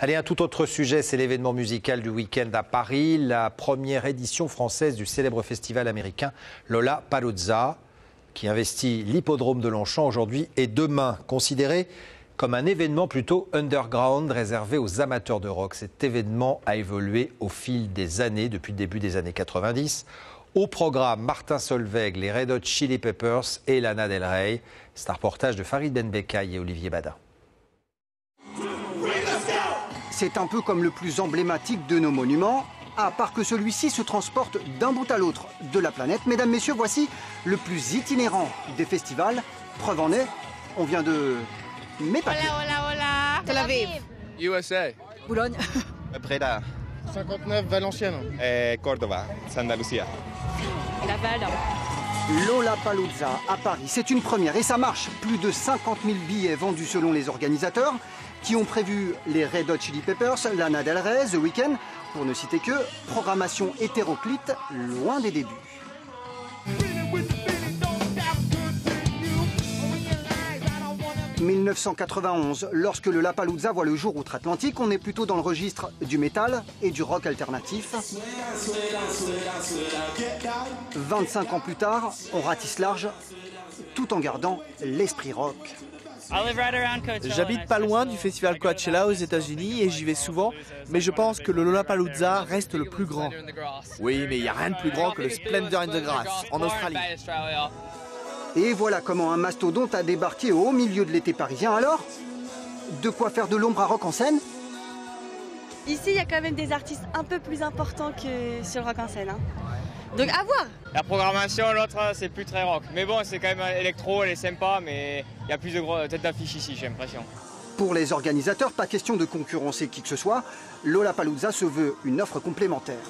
Allez, un tout autre sujet, c'est l'événement musical du week-end à Paris, la première édition française du célèbre festival américain Lollapalooza, qui investit l'hippodrome de Longchamp aujourd'hui et demain, considéré comme un événement plutôt underground réservé aux amateurs de rock. Cet événement a évolué au fil des années, depuis le début des années 90. Au programme, Martin Solveig, les Red Hot Chili Peppers et Lana Del Rey. C'est un reportage de Farid Benbekay et Olivier Badin. C'est un peu comme le plus emblématique de nos monuments, à part que celui-ci se transporte d'un bout à l'autre de la planète. Mesdames, messieurs, voici le plus itinérant des festivals. Preuve en est, on vient de mes papiers. Hola. Tel Aviv. USA. Boulogne. Breda. 59 Valenciennes. Córdoba. Santa Lucia. Laval. Lollapalooza à Paris, c'est une première et ça marche. Plus de 50 000 billets vendus selon les organisateurs qui ont prévu les Red Hot Chili Peppers, Lana Del Rey, The Weeknd, pour ne citer que, programmation hétéroclite loin des débuts. « 1991, lorsque le Lollapalooza voit le jour outre-Atlantique, on est plutôt dans le registre du métal et du rock alternatif. 25 ans plus tard, on ratisse large, tout en gardant l'esprit rock. J'habite pas loin du festival Coachella aux États-Unis et j'y vais souvent, mais je pense que le Lollapalooza reste le plus grand. Oui, mais il n'y a rien de plus grand que le Splendor in the Grass en Australie. Et voilà comment un mastodonte a débarqué au milieu de l'été parisien. Alors, de quoi faire de l'ombre à rock en scène? Ici, il y a quand même des artistes un peu plus importants que sur le rock en scène. Donc à voir. La programmation, l'autre, c'est plus très rock. Mais bon, c'est quand même électro, elle est sympa, mais il y a plus de têtes d'affiche ici, j'ai l'impression. Pour les organisateurs, pas question de concurrencer qui que ce soit. Lollapalooza se veut une offre complémentaire.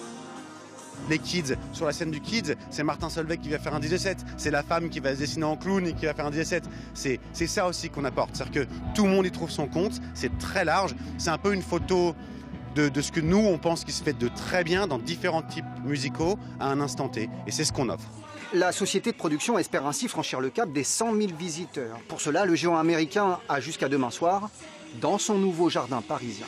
Les kids, sur la scène du kids, c'est Martin Solveig qui va faire un DJ set, c'est la femme qui va se dessiner en clown et qui va faire un DJ set. C'est ça aussi qu'on apporte, c'est-à-dire que tout le monde y trouve son compte, c'est très large, c'est un peu une photo de ce que nous on pense qui se fait de très bien dans différents types musicaux à un instant T, et c'est ce qu'on offre. La société de production espère ainsi franchir le cap des 100 000 visiteurs. Pour cela, le géant américain a jusqu'à demain soir dans son nouveau jardin parisien.